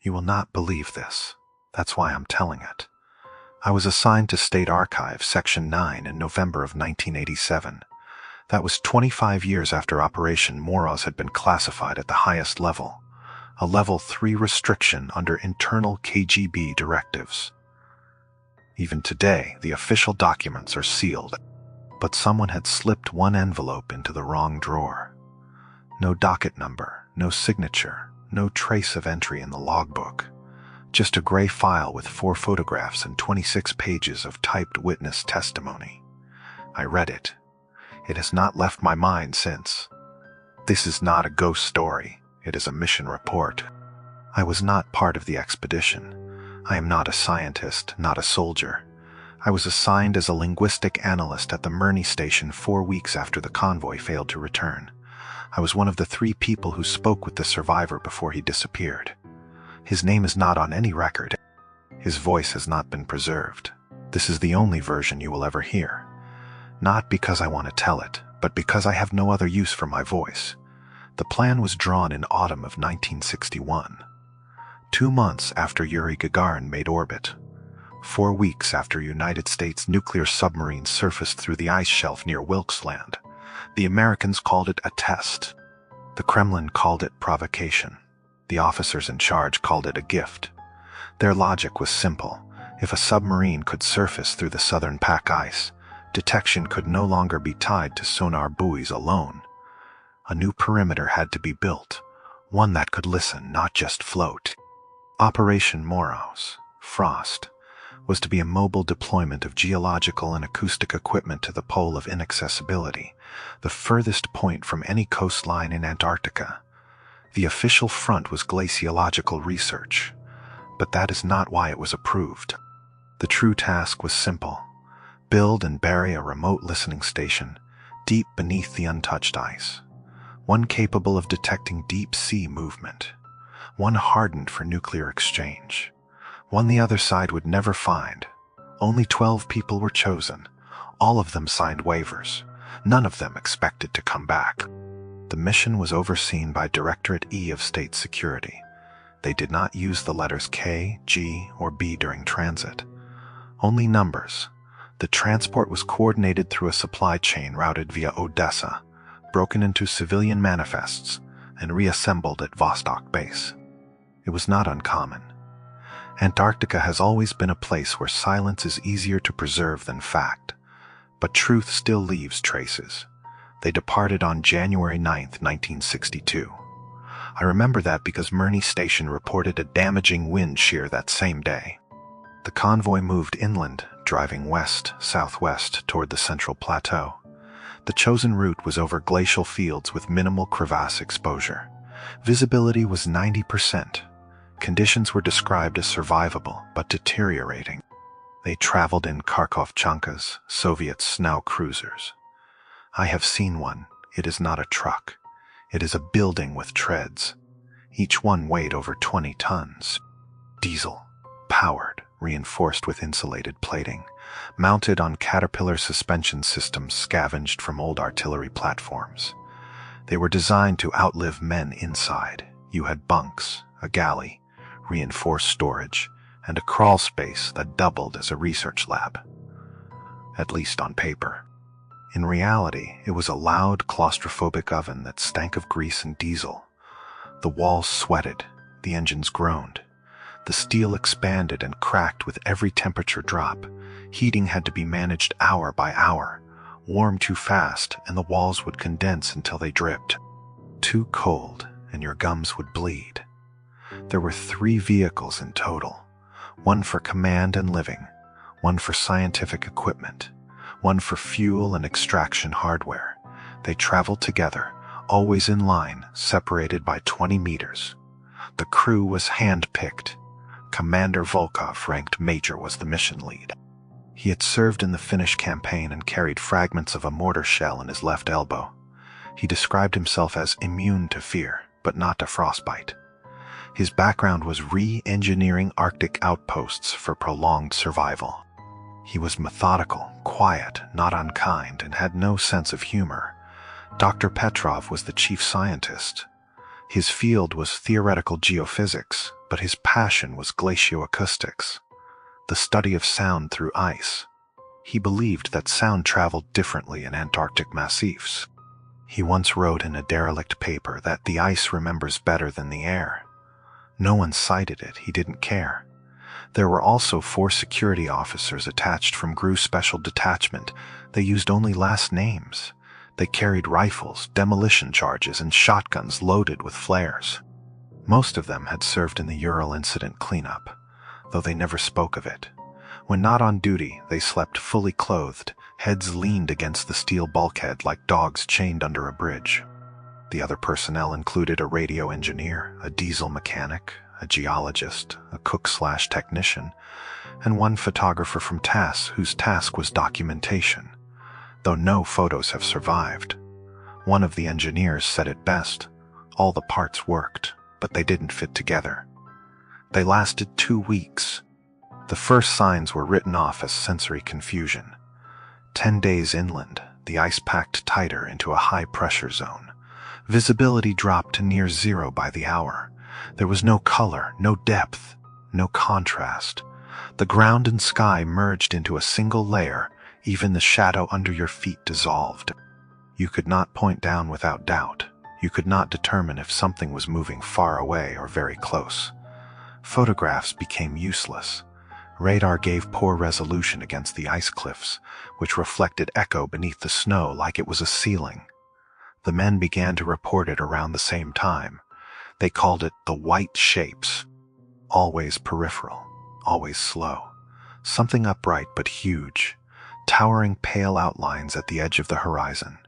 You will not believe this. That's why I'm telling it. I was assigned to State Archive, Section 9 in November of 1987. That was 25 years after Operation Moroz had been classified at the highest level, a Level 3 restriction under internal KGB directives. Even today, the official documents are sealed, but someone had slipped one envelope into the wrong drawer. No docket number, no signature, no trace of entry in the logbook. Just a gray file with 4 photographs and 26 pages of typed witness testimony. I read it. It has not left my mind since. This is not a ghost story. It is a mission report. I was not part of the expedition. I am not a scientist, not a soldier. I was assigned as a linguistic analyst at the Murni station 4 weeks after the convoy failed to return. I was one of the 3 people who spoke with the survivor before he disappeared. His name is not on any record. His voice has not been preserved. This is the only version you will ever hear. Not because I want to tell it, but because I have no other use for my voice. The plan was drawn in autumn of 1961. 2 months after Yuri Gagarin made orbit. 4 weeks after United States nuclear submarines surfaced through the ice shelf near Wilkes Land. The Americans called it a test. The Kremlin called it provocation. The officers in charge called it a gift. Their logic was simple. If a submarine could surface through the southern pack ice, detection could no longer be tied to sonar buoys alone. A new perimeter had to be built, one that could listen, not just float. Operation Moroz, Frost, was to be a mobile deployment of geological and acoustic equipment to the pole of Inaccessibility, the furthest point from any coastline in Antarctica. The official front was glaciological research, but that is not why it was approved. The true task was simple: build and bury a remote listening station deep beneath the untouched ice, one capable of detecting deep sea movement, one hardened for nuclear exchange, one the other side would never find. Only 12 people were chosen. All of them signed waivers. None of them expected to come back. The mission was overseen by Directorate E of State Security. They did not use the letters K, G, or B during transit. Only numbers. The transport was coordinated through a supply chain routed via Odessa, broken into civilian manifests, and reassembled at Vostok base. It was not uncommon. Antarctica has always been a place where silence is easier to preserve than fact, but truth still leaves traces. They departed on January 9, 1962. I remember that because Murni Station reported a damaging wind shear that same day. The convoy moved inland, driving west-southwest toward the Central Plateau. The chosen route was over glacial fields with minimal crevasse exposure. Visibility was 90%. Conditions were described as survivable, but deteriorating. They traveled in Kharkovchankas, Soviet snow cruisers. I have seen one. It is not a truck. It is a building with treads. Each one weighed over 20 tons. Diesel, powered, reinforced with insulated plating, mounted on Caterpillar suspension systems scavenged from old artillery platforms. They were designed to outlive men inside. You had bunks, a galley, reinforced storage, and a crawl space that doubled as a research lab. At least on paper. In reality, it was a loud, claustrophobic oven that stank of grease and diesel. The walls sweated, the engines groaned. The steel expanded and cracked with every temperature drop. Heating had to be managed hour by hour. Warm too fast, and the walls would condense until they dripped. Too cold, and your gums would bleed. There were 3 vehicles in total. One for command and living, one for scientific equipment, one for fuel and extraction hardware. They traveled together, always in line, separated by 20 meters. The crew was hand-picked. Commander Volkov, ranked major, was the mission lead. He had served in the Finnish campaign and carried fragments of a mortar shell in his left elbow. He described himself as immune to fear, but not to frostbite. His background was re-engineering Arctic outposts for prolonged survival. He was methodical, quiet, not unkind, and had no sense of humor. Dr. Petrov was the chief scientist. His field was theoretical geophysics, but his passion was glacioacoustics, the study of sound through ice. He believed that sound traveled differently in Antarctic massifs. He once wrote in a derelict paper that the ice remembers better than the air. No one cited it, he didn't care. There were also 4 security officers attached from GRU Special Detachment. They used only last names. They carried rifles, demolition charges, and shotguns loaded with flares. Most of them had served in the Ural incident cleanup, though they never spoke of it. When not on duty, they slept fully clothed, heads leaned against the steel bulkhead like dogs chained under a bridge. The other personnel included a radio engineer, a diesel mechanic, a geologist, a cook/technician, and one photographer from TASS whose task was documentation, though no photos have survived. One of the engineers said it best: all the parts worked, but they didn't fit together. They lasted 2 weeks. The first signs were written off as sensory confusion. 10 days inland, the ice packed tighter into a high-pressure zone. Visibility dropped to near zero by the hour. There was no color, no depth, no contrast. The ground and sky merged into a single layer. Even the shadow under your feet dissolved. You could not point down without doubt. You could not determine if something was moving far away or very close. Photographs became useless. Radar gave poor resolution against the ice cliffs, which reflected echo beneath the snow like it was a ceiling. The men began to report it around the same time. They called it the white shapes. Always peripheral, always slow. Something upright but huge. Towering pale outlines at the edge of the horizon,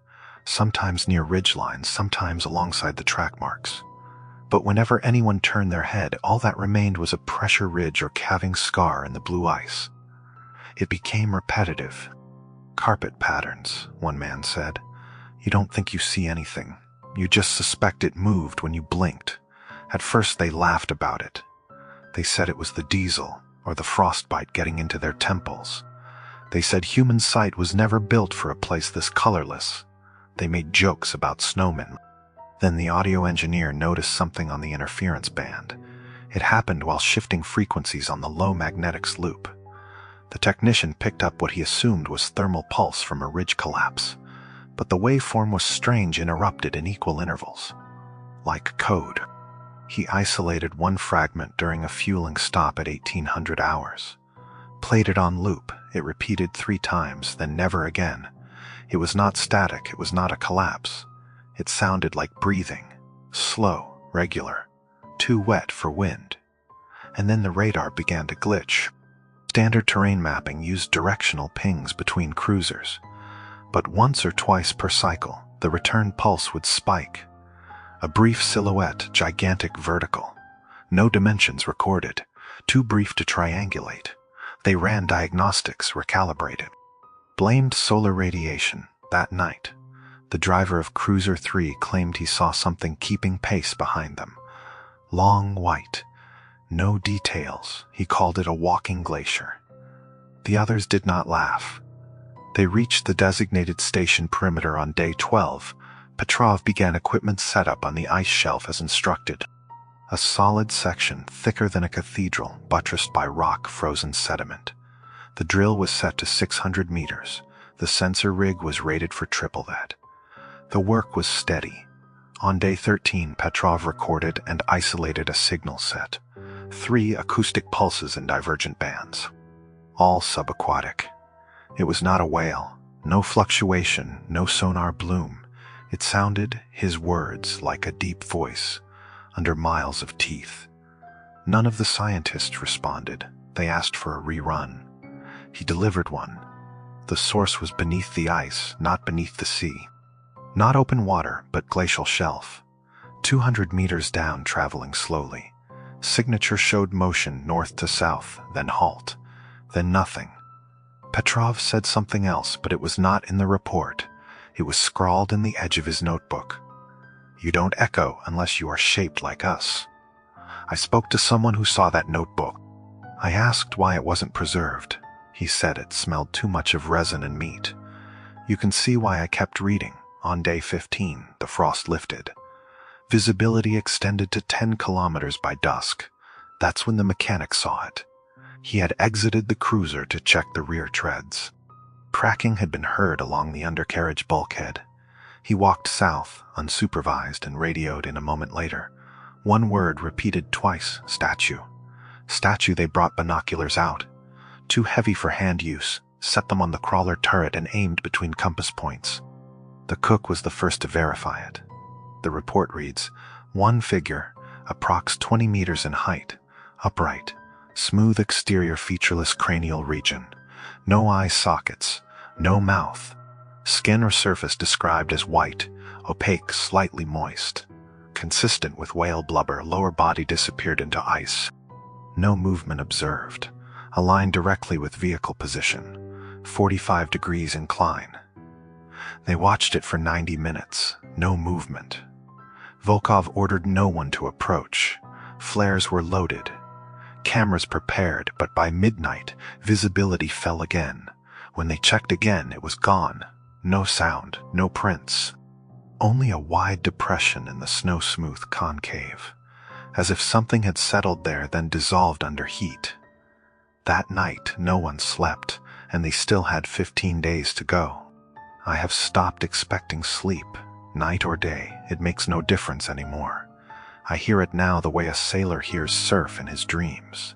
sometimes near ridgelines, sometimes alongside the track marks. But whenever anyone turned their head, all that remained was a pressure ridge or calving scar in the blue ice. It became repetitive. Carpet patterns, one man said. You don't think you see anything. You just suspect it moved when you blinked. At first they laughed about it. They said it was the diesel or the frostbite getting into their temples. They said human sight was never built for a place this colorless. They made jokes about snowmen. Then the audio engineer noticed something on the interference band. It happened while shifting frequencies on the low magnetics loop. The technician picked up what he assumed was thermal pulse from a ridge collapse, but the waveform was strange, interrupted in equal intervals. Like code. He isolated one fragment during a fueling stop at 1800 hours. Played it on loop. It repeated 3 times, then never again. It was not static, it was not a collapse. It sounded like breathing, slow, regular, too wet for wind. And then the radar began to glitch. Standard terrain mapping used directional pings between cruisers, but once or twice per cycle, the return pulse would spike. A brief silhouette, gigantic vertical. No dimensions recorded, too brief to triangulate. They ran diagnostics, recalibrated. Blamed solar radiation. That night, the driver of Cruiser 3 claimed he saw something keeping pace behind them. Long white. No details. He called it a walking glacier. The others did not laugh. They reached the designated station perimeter on day 12. Petrov began equipment setup on the ice shelf as instructed. A solid section, thicker than a cathedral, buttressed by rock-frozen sediment. The drill was set to 600 meters. The sensor rig was rated for triple that. The work was steady. On day 13, Petrov recorded and isolated a signal set. 3 acoustic pulses in divergent bands. All subaquatic. It was not a whale. No fluctuation, no sonar bloom. It sounded, his words, like a deep voice, under miles of teeth. None of the scientists responded. They asked for a rerun. He delivered one. The source was beneath the ice, not beneath the sea. Not open water, but glacial shelf. 200 meters down, traveling slowly. Signature showed motion north to south, then halt, then nothing. Petrov said something else, but it was not in the report. It was scrawled in the edge of his notebook. You don't echo unless you are shaped like us. I spoke to someone who saw that notebook. I asked why it wasn't preserved. He said it smelled too much of resin and meat. You can see why I kept reading. On day 15, the frost lifted. Visibility extended to 10 kilometers by dusk. That's when the mechanic saw it. He had exited the cruiser to check the rear treads. Cracking had been heard along the undercarriage bulkhead. He walked south, unsupervised, and radioed in a moment later. One word repeated twice: statue. Statue. They brought binoculars out. Too heavy for hand use, set them on the crawler turret and aimed between compass points. The cook was the first to verify it. The report reads, one figure, approx 20 meters in height, upright, smooth exterior featureless cranial region, no eye sockets, no mouth, skin or surface described as white, opaque, slightly moist. Consistent with whale blubber, lower body disappeared into ice. No movement observed. Aligned directly with vehicle position. 45 degrees incline. They watched it for 90 minutes. No movement. Volkov ordered no one to approach. Flares were loaded. Cameras prepared, but by midnight, visibility fell again. When they checked again, it was gone. No sound, no prints. Only a wide depression in the snow-smooth concave, as if something had settled there then dissolved under heat. That night, no one slept, and they still had 15 days to go. I have stopped expecting sleep, night or day. It makes no difference anymore. I hear it now the way a sailor hears surf in his dreams.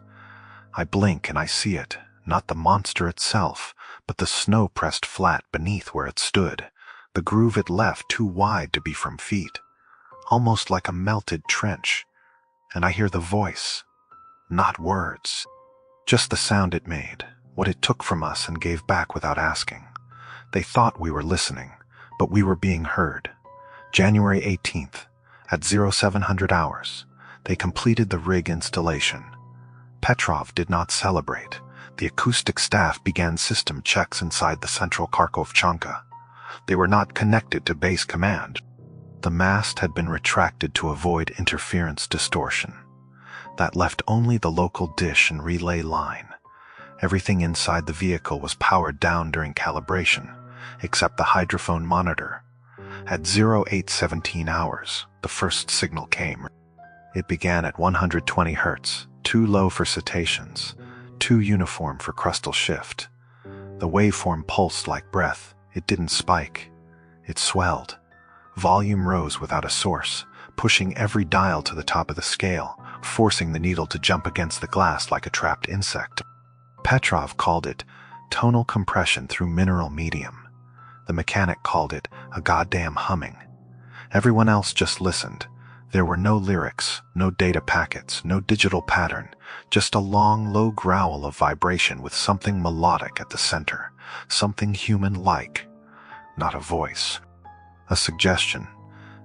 I blink and I see it, not the monster itself, but the snow pressed flat beneath where it stood. The groove it left too wide to be from feet, almost like a melted trench. And I hear the voice, not words, just the sound it made, what it took from us and gave back without asking. They thought we were listening, but we were being heard. January 18th, at 0700 hours, they completed the rig installation. Petrov did not celebrate. The acoustic staff began system checks inside the central Kharkovchanka. They were not connected to base command. The mast had been retracted to avoid interference distortion. That left only the local dish and relay line. Everything inside the vehicle was powered down during calibration, except the hydrophone monitor. At 0817 hours, the first signal came. It began at 120 Hz, too low for cetaceans, too uniform for crustal shift. The waveform pulsed like breath. It didn't spike. It swelled. Volume rose without a source, pushing every dial to the top of the scale, forcing the needle to jump against the glass like a trapped insect. Petrov called it tonal compression through mineral medium. The mechanic called it a goddamn humming. Everyone else just listened. There were no lyrics, no data packets, no digital pattern, just a long, low growl of vibration with something melodic at the center, something human-like, not a voice. A suggestion,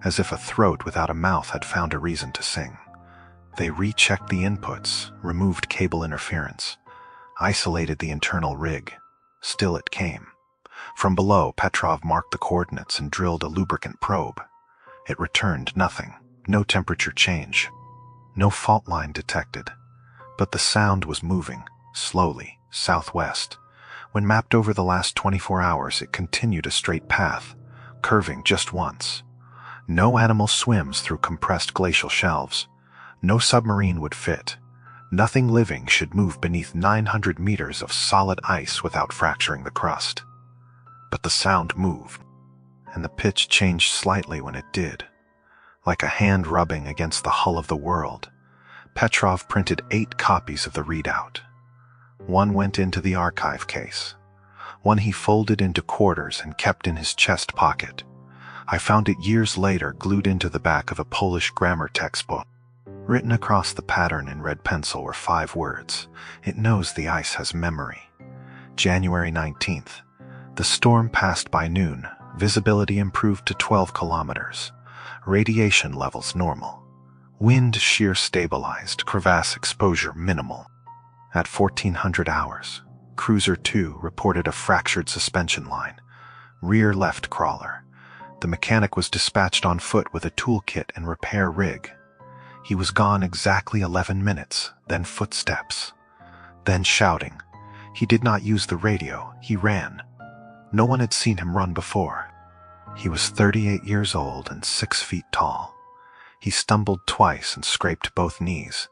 as if a throat without a mouth had found a reason to sing. They rechecked the inputs, removed cable interference, isolated the internal rig. Still it came. From below, Petrov marked the coordinates and drilled a lubricant probe. It returned nothing, no temperature change, no fault line detected. But the sound was moving, slowly, southwest. When mapped over the last 24 hours, it continued a straight path, curving just once. No animal swims through compressed glacial shelves. No submarine would fit. Nothing living should move beneath 900 meters of solid ice without fracturing the crust. But the sound moved, and the pitch changed slightly when it did. Like a hand rubbing against the hull of the world, Petrov printed 8 copies of the readout. One went into the archive case. One he folded into quarters and kept in his chest pocket. I found it years later glued into the back of a Polish grammar textbook. Written across the pattern in red pencil were 5 words. It knows the ice has memory. January 19th. The storm passed by noon. Visibility improved to 12 kilometers. Radiation levels normal. Wind shear stabilized. Crevasse exposure minimal. At 1400 hours, Cruiser 2 reported a fractured suspension line. Rear left crawler. The mechanic was dispatched on foot with a toolkit and repair rig. He was gone exactly 11 minutes, then footsteps. Then shouting. He did not use the radio, he ran. No one had seen him run before. He was 38 years old and 6 feet tall. He stumbled twice and scraped both knees.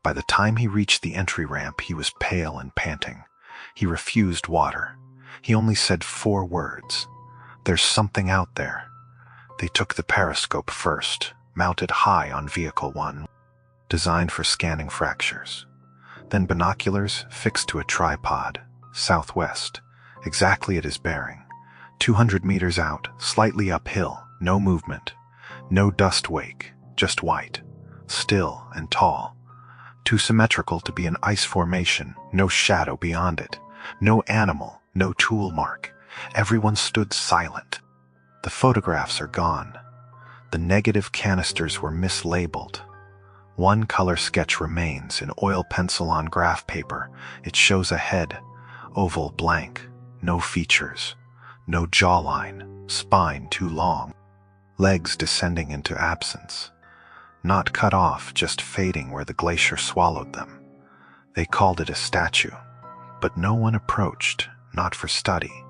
By the time he reached the entry ramp, he was pale and panting. He refused water. He only said 4 words. "There's something out there." They took the periscope first, mounted high on Vehicle 1, designed for scanning fractures. Then binoculars fixed to a tripod, southwest, exactly at his bearing. 200 meters out, slightly uphill, no movement. No dust wake, just white, still and tall. Too symmetrical to be an ice formation, no shadow beyond it. No animal, no tool mark. Everyone stood silent. The photographs are gone. The negative canisters were mislabeled. One color sketch remains in oil pencil on graph paper. It shows a head, oval blank, no features, no jawline, spine too long, legs descending into absence. Not cut off, just fading where the glacier swallowed them. They called it a statue, but no one approached, not for study,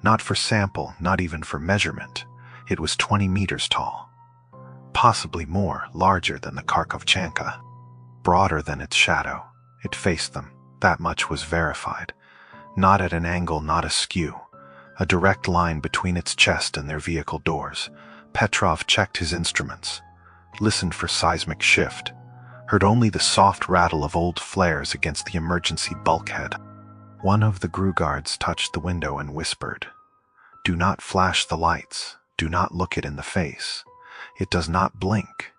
not for sample, not even for measurement. It was 20 meters tall. Possibly more, larger than the Kharkovchanka. Broader than its shadow. It faced them. That much was verified. Not at an angle, not askew. A direct line between its chest and their vehicle doors. Petrov checked his instruments. Listened for seismic shift. Heard only the soft rattle of old flares against the emergency bulkhead. One of the crew guards touched the window and whispered, "Do not flash the lights. Do not look it in the face. It does not blink."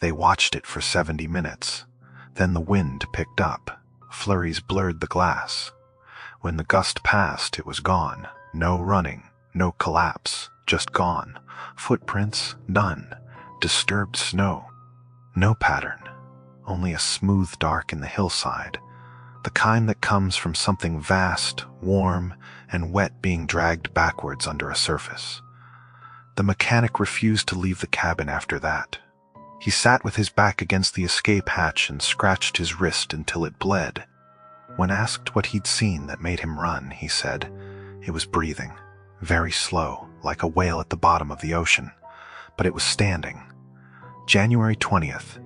They watched it for 70 minutes. Then the wind picked up. Flurries blurred the glass. When the gust passed, it was gone. No running, no collapse, just gone. Footprints, none. Disturbed snow. No pattern. Only a smooth dark in the hillside. The kind that comes from something vast, warm, and wet being dragged backwards under a surface. The mechanic refused to leave the cabin after that. He sat with his back against the escape hatch and scratched his wrist until it bled. When asked what he'd seen that made him run, he said, "It was breathing, very slow, like a whale at the bottom of the ocean, but it was standing." January 20th.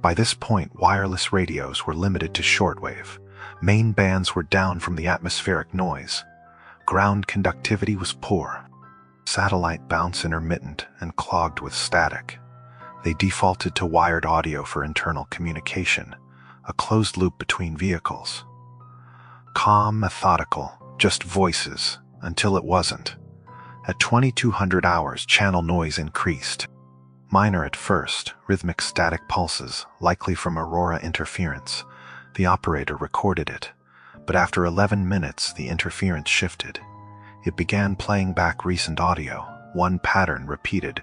By this point, wireless radios were limited to shortwave. Main bands were down from the atmospheric noise. Ground conductivity was poor. Satellite bounce intermittent and clogged with static. They defaulted to wired audio for internal communication, a closed loop between vehicles. Calm, methodical, just voices, until it wasn't. At 2200 hours, channel noise increased. Minor at first, rhythmic static pulses, likely from aurora interference. The operator recorded it, but after 11 minutes, the interference shifted. It began playing back recent audio, one pattern repeated.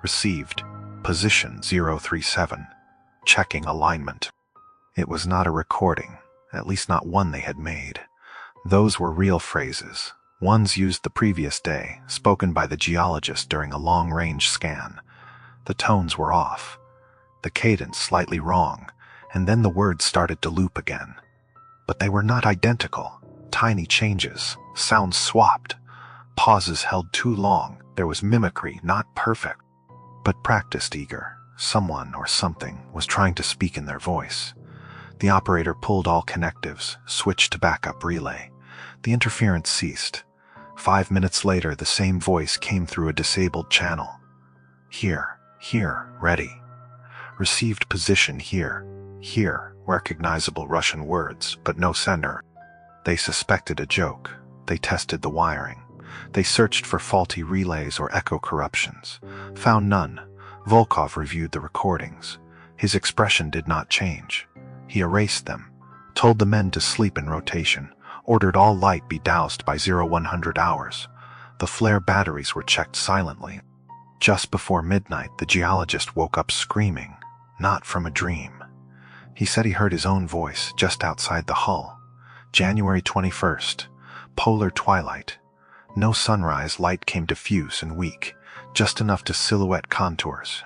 Received, position 037, checking alignment. It was not a recording, at least not one they had made. Those were real phrases, ones used the previous day, spoken by the geologist during a long-range scan. The tones were off, the cadence slightly wrong, and then the words started to loop again. But they were not identical. Tiny changes, sounds swapped, pauses held too long. There was mimicry, not perfect, but practiced eager. Someone or something was trying to speak in their voice. The operator pulled all connectives, switched to backup relay. The interference ceased. 5 minutes later, the same voice came through a disabled channel. Here, ready. Received position here, recognizable Russian words, but no sender. They suspected a joke. They tested the wiring. They searched for faulty relays or echo corruptions. Found none. Volkov reviewed the recordings. His expression did not change. He erased them, told the men to sleep in rotation, ordered all light be doused by 0100 hours. The flare batteries were checked silently. Just before midnight, the geologist woke up screaming, not from a dream. He said he heard his own voice just outside the hull. January 21st, polar twilight. No sunrise, light came diffuse and weak, just enough to silhouette contours.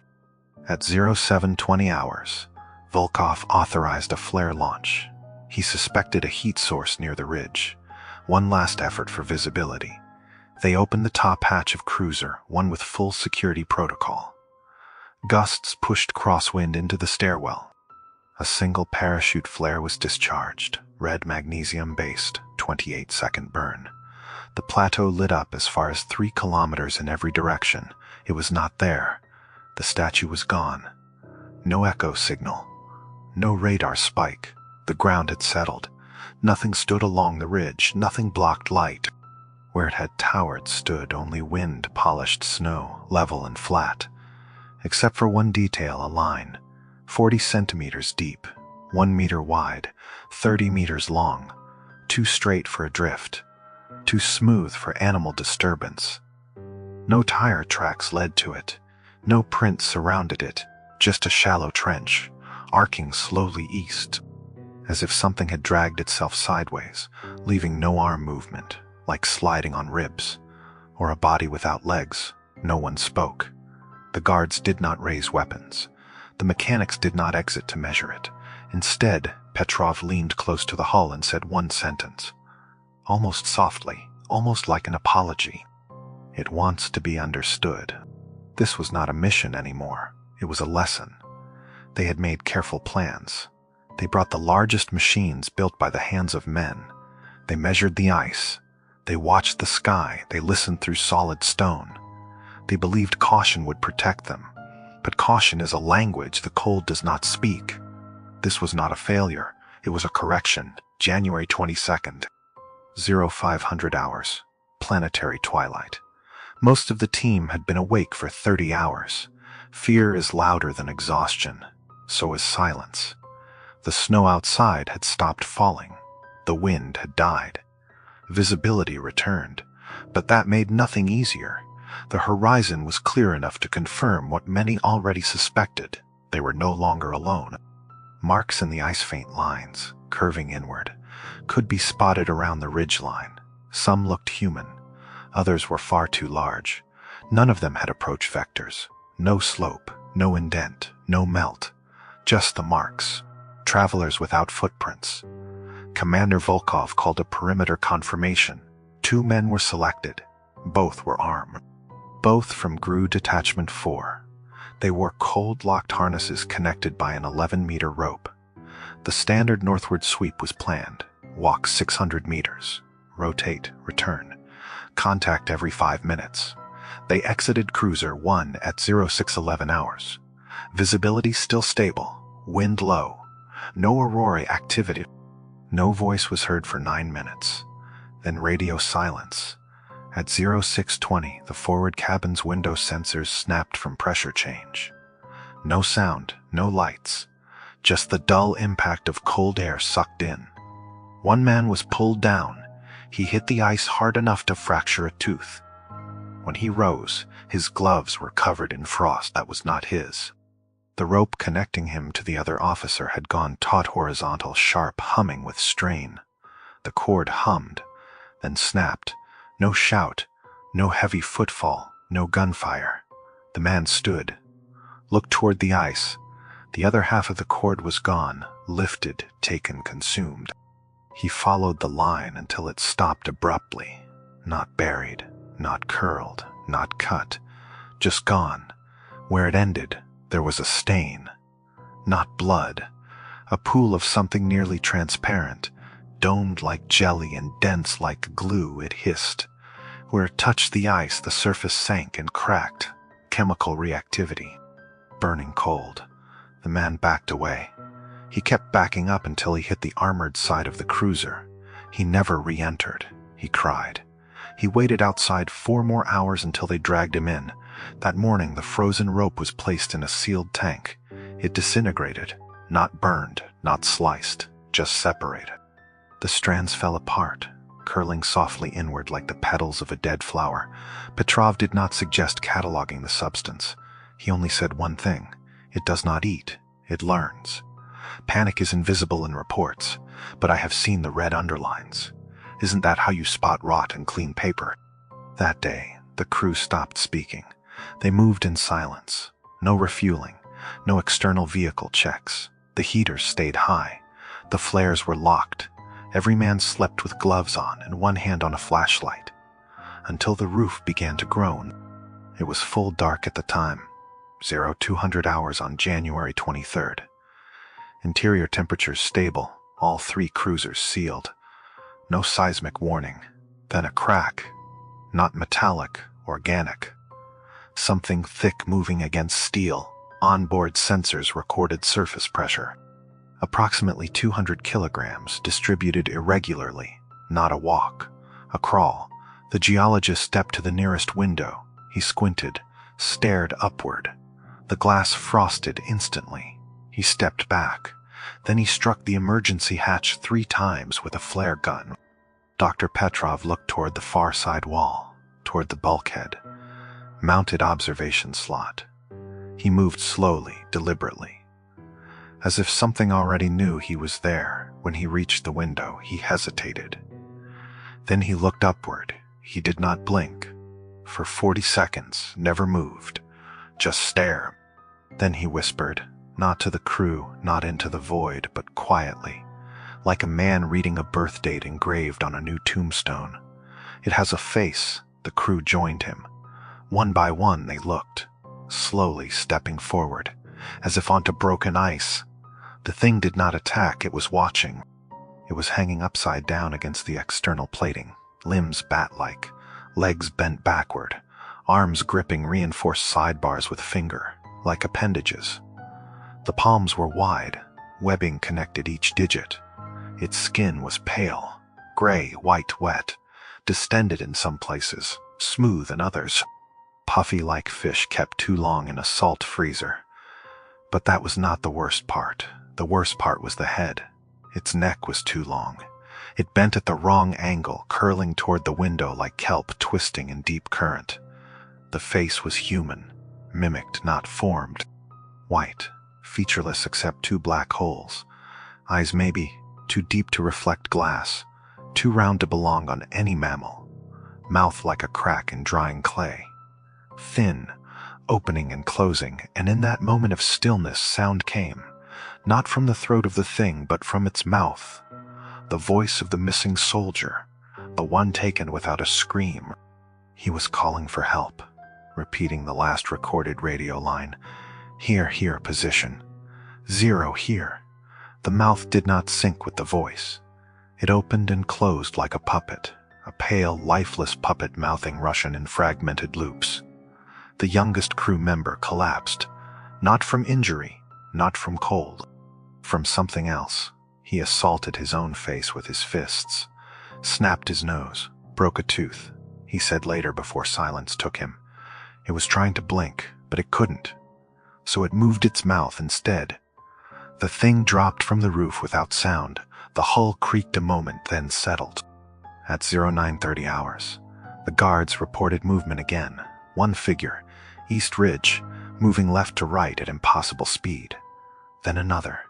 At 0720 hours, Volkov authorized a flare launch. He suspected a heat source near the ridge. One last effort for visibility. They opened the top hatch of cruiser, one with full security protocol. Gusts pushed crosswind into the stairwell. A single parachute flare was discharged, red magnesium-based, 28-second burn. The plateau lit up as far as 3 kilometers in every direction. It was not there. The statue was gone. No echo signal. No radar spike. The ground had settled. Nothing stood along the ridge. Nothing blocked light. Where it had towered stood only wind-polished snow, level and flat. Except for one detail, a line, 40 centimeters deep, 1 meter wide, 30 meters long, too straight for a drift, too smooth for animal disturbance. No tire tracks led to it, no prints surrounded it, just a shallow trench, arcing slowly east, as if something had dragged itself sideways, leaving no arm movement, like sliding on ribs, or a body without legs. No one spoke. The guards did not raise weapons. The mechanics did not exit to measure it. Instead, Petrov leaned close to the hull and said one sentence, almost softly, almost like an apology. "It wants to be understood." This was not a mission anymore. It was a lesson. They had made careful plans. They brought the largest machines built by the hands of men. They measured the ice. They watched the sky. They listened through solid stone. They believed caution would protect them. But caution is a language the cold does not speak. This was not a failure. It was a correction. January 22nd. 0500 hours. Planetary twilight. Most of the team had been awake for 30 hours. Fear is louder than exhaustion. So is silence. The snow outside had stopped falling. The wind had died. Visibility returned. But that made nothing easier. The horizon was clear enough to confirm what many already suspected. They were no longer alone. Marks in the ice-faint lines, curving inward, could be spotted around the ridgeline. Some looked human. Others were far too large. None of them had approach vectors. No slope, no indent, no melt. Just the marks. Travelers without footprints. Commander Volkov called a perimeter confirmation. 2 men were selected. Both were armed. Both from GRU Detachment 4. They wore cold-locked harnesses connected by an 11-meter rope. The standard northward sweep was planned. Walk 600 meters. Rotate, return. Contact every 5 minutes. They exited Cruiser 1 at 0611 hours. Visibility still stable. Wind low. No aurora activity. No voice was heard for 9 minutes. Then radio silence. At 0620, the forward cabin's window sensors snapped from pressure change. No sound, no lights. Just the dull impact of cold air sucked in. One man was pulled down. He hit the ice hard enough to fracture a tooth. When he rose, his gloves were covered in frost that was not his. The rope connecting him to the other officer had gone taut horizontal, sharp, humming with strain. The cord hummed, then snapped. No shout, no heavy footfall, no gunfire. The man stood, looked toward the ice. The other half of the cord was gone, lifted, taken, consumed. He followed the line until it stopped abruptly, not buried, not curled, not cut, just gone. Where it ended, there was a stain. Not blood, a pool of something nearly transparent, domed like jelly and dense like glue. It hissed. Where it touched the ice, the surface sank and cracked. Chemical reactivity. Burning cold. The man backed away. He kept backing up until he hit the armored side of the cruiser. He never re-entered. He cried. He waited outside 4 more hours until they dragged him in. That morning, the frozen rope was placed in a sealed tank. It disintegrated. Not burned, not sliced, just separated. The strands fell apart, curling softly inward like the petals of a dead flower. Petrov did not suggest cataloging the substance. He only said one thing. It does not eat. It learns. Panic is invisible in reports, but I have seen the red underlines. Isn't that how you spot rot in clean paper? That day, the crew stopped speaking. They moved in silence. No refueling. No external vehicle checks. The heaters stayed high. The flares were locked. Every man slept with gloves on and one hand on a flashlight. Until the roof began to groan. It was full dark at the time. 200 hours on January 23rd. Interior temperatures stable, all 3 cruisers sealed. No seismic warning. Then a crack. Not metallic, organic. Something thick moving against steel. Onboard sensors recorded surface pressure. Approximately 200 kilograms, distributed irregularly. Not a walk. A crawl. The geologist stepped to the nearest window. He squinted, stared upward. The glass frosted instantly. He stepped back. Then he struck the emergency hatch 3 times with a flare gun. Dr. Petrov looked toward the far side wall, toward the bulkhead. Mounted observation slot. He moved slowly, deliberately. As if something already knew he was there, when he reached the window, he hesitated. Then he looked upward. He did not blink. For 40 seconds, never moved. Just stare. Then he whispered, not to the crew, not into the void, but quietly, like a man reading a birth date engraved on a new tombstone. It has a face. The crew joined him. One by one they looked, slowly stepping forward, as if onto broken ice. The thing did not attack, it was watching. It was hanging upside down against the external plating, limbs bat-like, legs bent backward, arms gripping reinforced sidebars with finger, like appendages. The palms were wide, webbing connected each digit. Its skin was pale, gray, white, wet, distended in some places, smooth in others. Puffy like fish kept too long in a salt freezer. But that was not the worst part. The worst part was the head. Its neck was too long. It bent at the wrong angle, curling toward the window like kelp twisting in deep current. The face was human, mimicked, not formed. White, featureless except 2 black holes. Eyes maybe too deep to reflect glass, too round to belong on any mammal. Mouth like a crack in drying clay. Thin, opening and closing, and in that moment of stillness sound came, not from the throat of the thing, but from its mouth. The voice of the missing soldier, the one taken without a scream. He was calling for help, repeating the last recorded radio line. Here, here, position. 0 here. The mouth did not sync with the voice. It opened and closed like a puppet, a pale, lifeless puppet mouthing Russian in fragmented loops. The youngest crew member collapsed, not from injury, not from cold, from something else. He assaulted his own face with his fists, snapped his nose, broke a tooth, he said later before silence took him. It was trying to blink, but it couldn't. So it moved its mouth instead. The thing dropped from the roof without sound. The hull creaked a moment, then settled. At 0930 hours, the guards reported movement again. 1 figure, East Ridge, moving left to right at impossible speed. Then another,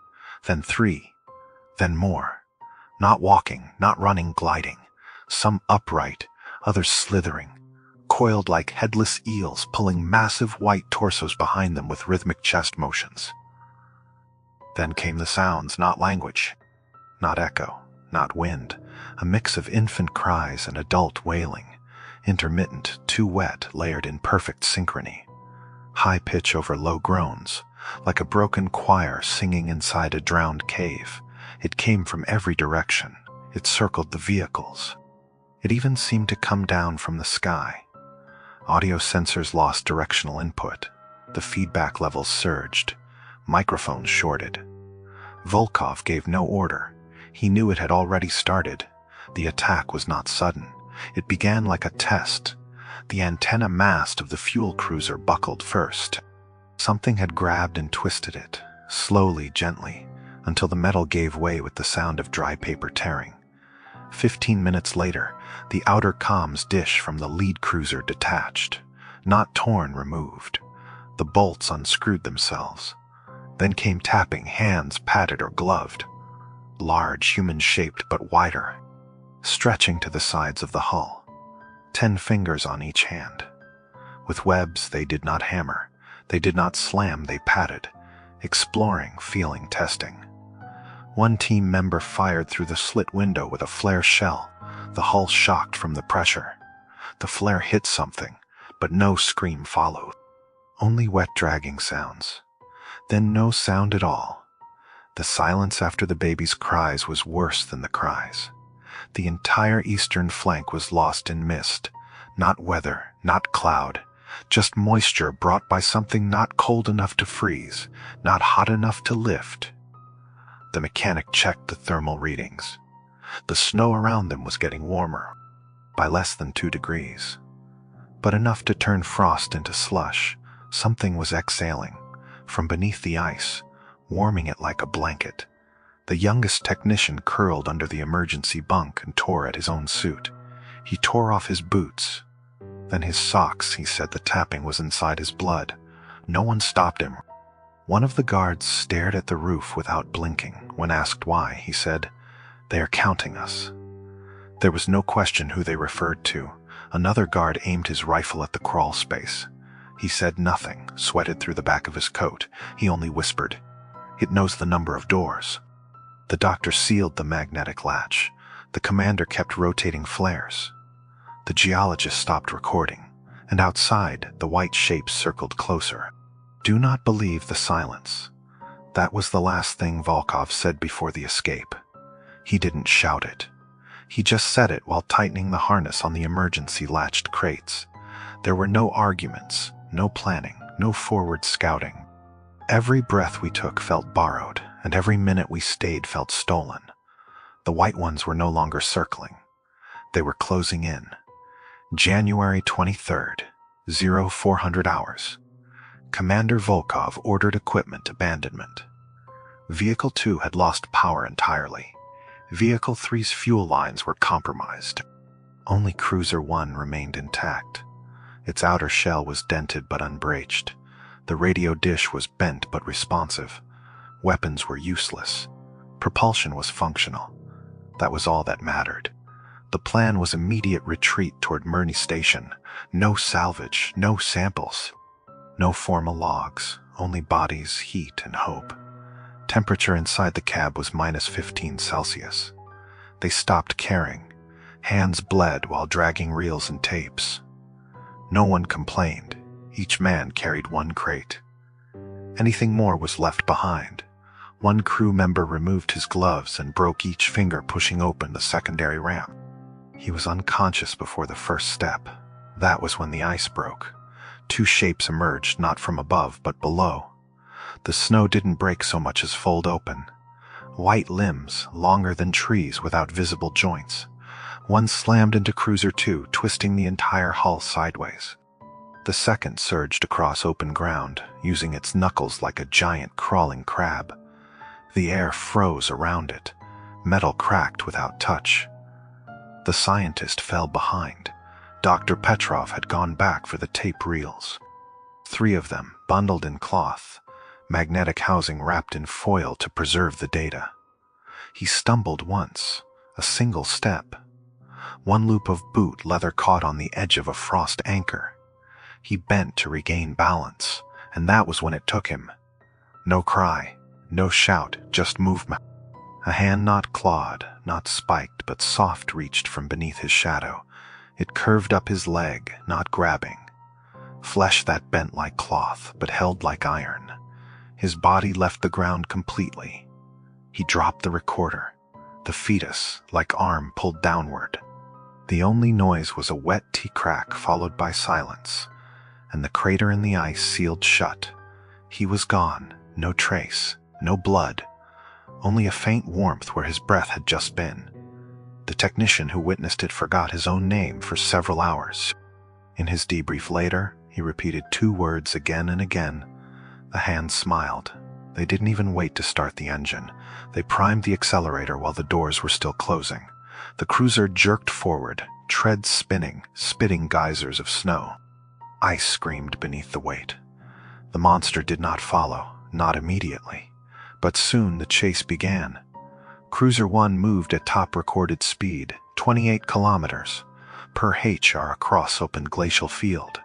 then 3, then more. Not walking, not running, gliding. Some upright, others slithering, coiled like headless eels, pulling massive white torsos behind them with rhythmic chest motions. Then came the sounds, not language, not echo, not wind, a mix of infant cries and adult wailing, intermittent, too wet, layered in perfect synchrony. High pitch over low groans, like a broken choir singing inside a drowned cave. It came from every direction. It circled the vehicles. It even seemed to come down from the sky. Audio sensors lost directional input. The feedback levels surged. Microphones shorted. Volkov gave no order. He knew it had already started. The attack was not sudden. It began like a test. The antenna mast of the fuel cruiser buckled first. Something had grabbed and twisted it, slowly, gently, until the metal gave way with the sound of dry paper tearing. 15 minutes later, the outer comms dish from the lead cruiser detached. Not torn, removed. The bolts unscrewed themselves. Then came tapping, hands padded or gloved. Large, human-shaped but wider, stretching to the sides of the hull. 10 fingers on each hand. With webs they did not hammer. They did not slam, they patted. Exploring, feeling, testing. One team member fired through the slit window with a flare shell. The hull shocked from the pressure. The flare hit something, but no scream followed. Only wet dragging sounds. Then no sound at all. The silence after the baby's cries was worse than the cries. The entire eastern flank was lost in mist. Not weather, not cloud, just moisture brought by something not cold enough to freeze, not hot enough to lift. The mechanic checked the thermal readings. The snow around them was getting warmer, by less than 2 degrees. But enough to turn frost into slush. Something was exhaling from beneath the ice, warming it like a blanket. The youngest technician curled under the emergency bunk and tore at his own suit. He tore off his boots, then his socks. He said the tapping was inside his blood. No one stopped him. One of the guards stared at the roof without blinking. When asked why, he said, "They are counting us." There was no question who they referred to. Another guard aimed his rifle at the crawl space. He said nothing, sweated through the back of his coat. He only whispered, "It knows the number of doors." The doctor sealed the magnetic latch. The commander kept rotating flares. The geologist stopped recording, and outside, the white shapes circled closer. "Do not believe the silence." That was the last thing Volkov said before the escape. He didn't shout it. He just said it while tightening the harness on the emergency latched crates. There were no arguments, no planning, no forward scouting. Every breath we took felt borrowed, and every minute we stayed felt stolen. The white ones were no longer circling. They were closing in. January 23rd, 0400 hours. Commander Volkov ordered equipment abandonment. Vehicle 2 had lost power entirely. Vehicle 3's fuel lines were compromised. Only Cruiser 1 remained intact. Its outer shell was dented but unbreached. The radio dish was bent but responsive. Weapons were useless. Propulsion was functional. That was all that mattered. The plan was immediate retreat toward Murney Station. No salvage, no samples. No formal logs, only bodies, heat, and hope. Temperature inside the cab was -15 Celsius. They stopped caring. Hands bled while dragging reels and tapes. No one complained. Each man carried one crate. Anything more was left behind. One crew member removed his gloves and broke each finger pushing open the secondary ramp. He was unconscious before the first step. That was when the ice broke. 2 shapes emerged, not from above but below. The snow didn't break so much as fold open. White limbs, longer than trees without visible joints. One slammed into Cruiser 2, twisting the entire hull sideways. The second surged across open ground, using its knuckles like a giant crawling crab. The air froze around it. Metal cracked without touch. The scientist fell behind. Dr. Petrov had gone back for the tape reels. 3 of them, bundled in cloth, magnetic housing wrapped in foil to preserve the data. He stumbled once, a single step. One loop of boot leather caught on the edge of a frost anchor. He bent to regain balance, and that was when it took him. No cry, no shout, just movement. A hand not clawed, not spiked, but soft reached from beneath his shadow. It curved up his leg, not grabbing. Flesh that bent like cloth, but held like iron. His body left the ground completely. He dropped the recorder. The fetus, like arm, pulled downward. The only noise was a wet tea crack followed by silence, and the crater in the ice sealed shut. He was gone, no trace, no blood, only a faint warmth where his breath had just been. The technician who witnessed it forgot his own name for several hours. In his debrief later, he repeated 2 words again and again. The hands smiled. They didn't even wait to start the engine. They primed the accelerator while the doors were still closing. The cruiser jerked forward, treads spinning, spitting geysers of snow. Ice screamed beneath the weight. The monster did not follow, not immediately. But soon the chase began. Cruiser 1 moved at top recorded speed, 28 kilometers per HR across open glacial field.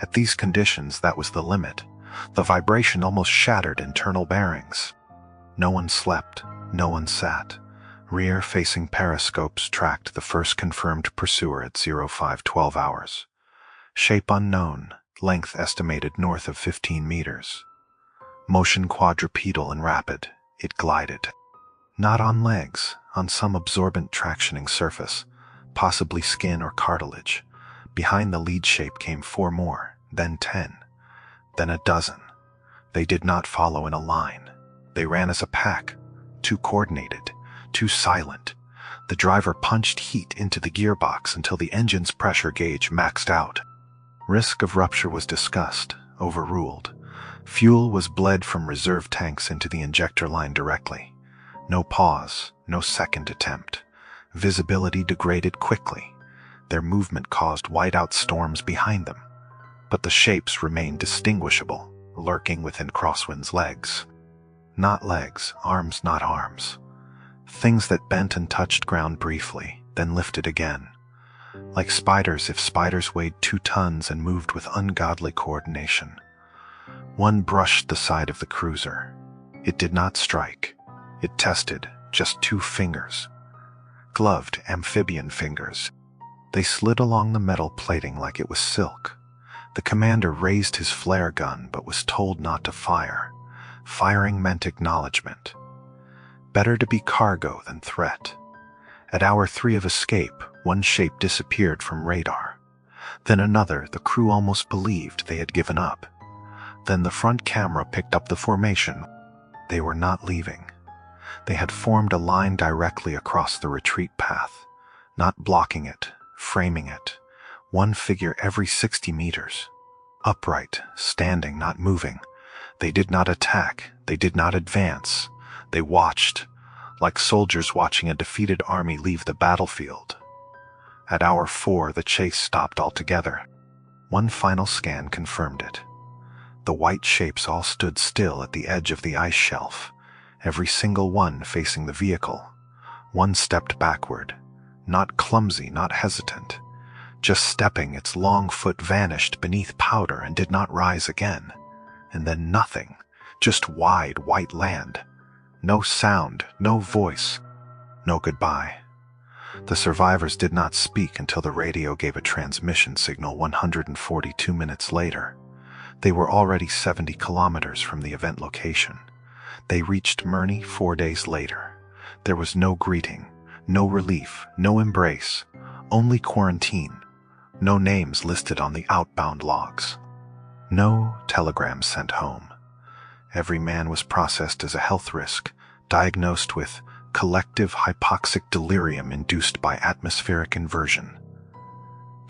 At these conditions, that was the limit. The vibration almost shattered internal bearings. No one slept, no one sat. Rear-facing periscopes tracked the first confirmed pursuer at 0512 hours. Shape unknown, length estimated north of 15 meters. Motion quadrupedal and rapid, it glided. Not on legs, on some absorbent tractioning surface, possibly skin or cartilage. Behind the lead shape came 4 more, then 10, then a dozen. They did not follow in a line. They ran as a pack, too coordinated, too silent. The driver punched heat into the gearbox until the engine's pressure gauge maxed out. Risk of rupture was discussed, overruled. Fuel was bled from reserve tanks into the injector line directly. No pause, no second attempt. Visibility degraded quickly. Their movement caused whiteout storms behind them. But the shapes remained distinguishable, lurking within Crosswind's legs. Not legs, arms not arms. Things that bent and touched ground briefly, then lifted again. Like spiders if spiders weighed 2 tons and moved with ungodly coordination. One brushed the side of the cruiser. It did not strike. It tested, just 2 fingers. Gloved amphibian fingers. They slid along the metal plating like it was silk. The commander raised his flare gun but was told not to fire. Firing meant acknowledgement. Better to be cargo than threat. At hour 3 of escape, one shape disappeared from radar. Then another, the crew almost believed they had given up. Then the front camera picked up the formation. They were not leaving. They had formed a line directly across the retreat path, not blocking it, framing it. One figure every 60 meters. Upright, standing, not moving. They did not attack. They did not advance. They watched, like soldiers watching a defeated army leave the battlefield. At hour 4, the chase stopped altogether. One final scan confirmed it. The white shapes all stood still at the edge of the ice shelf, every single one facing the vehicle. One stepped backward, not clumsy, not hesitant. Just stepping, its long foot vanished beneath powder and did not rise again. And then nothing, just wide white land. No sound, no voice, no goodbye. The survivors did not speak until the radio gave a transmission signal 142 minutes later. They were already 70 kilometers from the event location. They reached Murney 4 days later. There was no greeting, no relief, no embrace, only quarantine. No names listed on the outbound logs. No telegrams sent home. Every man was processed as a health risk, diagnosed with collective hypoxic delirium induced by atmospheric inversion.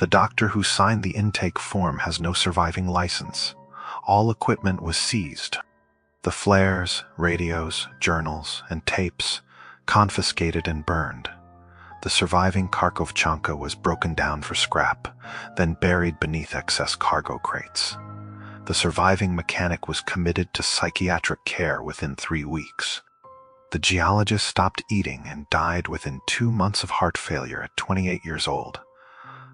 The doctor who signed the intake form has no surviving license. All equipment was seized. The flares, radios, journals, and tapes confiscated and burned. The surviving Kharkovchanka was broken down for scrap, then buried beneath excess cargo crates. The surviving mechanic was committed to psychiatric care within 3 weeks. The geologist stopped eating and died within 2 months of heart failure at 28 years old.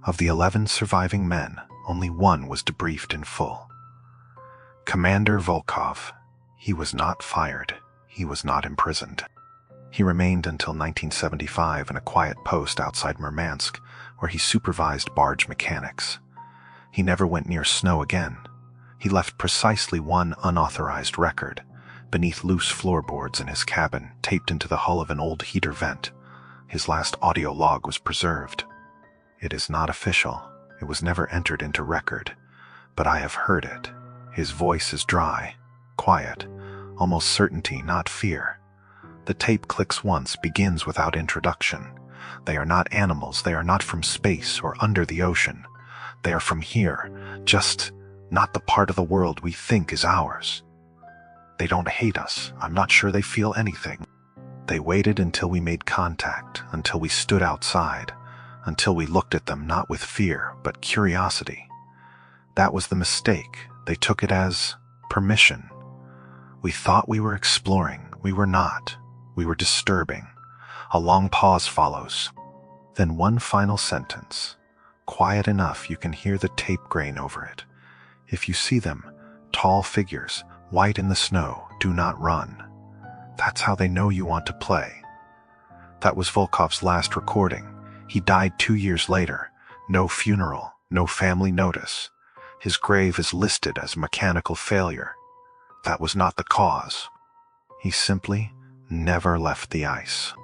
Of the 11 surviving men, only 1 was debriefed in full. Commander Volkov, he was not fired, he was not imprisoned. He remained until 1975 in a quiet post outside Murmansk, where he supervised barge mechanics. He never went near snow again. He left precisely 1 unauthorized record, beneath loose floorboards in his cabin, taped into the hull of an old heater vent. His last audio log was preserved. It is not official. It was never entered into record. But I have heard it. His voice is dry, quiet, almost certainty, not fear. The tape clicks once, begins without introduction. They are not animals. They are not from space or under the ocean. They are from here, just not the part of the world we think is ours. They don't hate us. I'm not sure they feel anything. They waited until we made contact, until we stood outside, until we looked at them not with fear, but curiosity. That was the mistake. They took it as permission. We thought we were exploring. We were not. We were disturbing. A long pause follows. Then one final sentence. Quiet enough you can hear the tape grain over it. If you see them, tall figures, white in the snow, do not run. That's how they know you want to play. That was Volkov's last recording. He died 2 years later. No funeral, no family notice. His grave is listed as mechanical failure. That was not the cause. He simply never left the ice.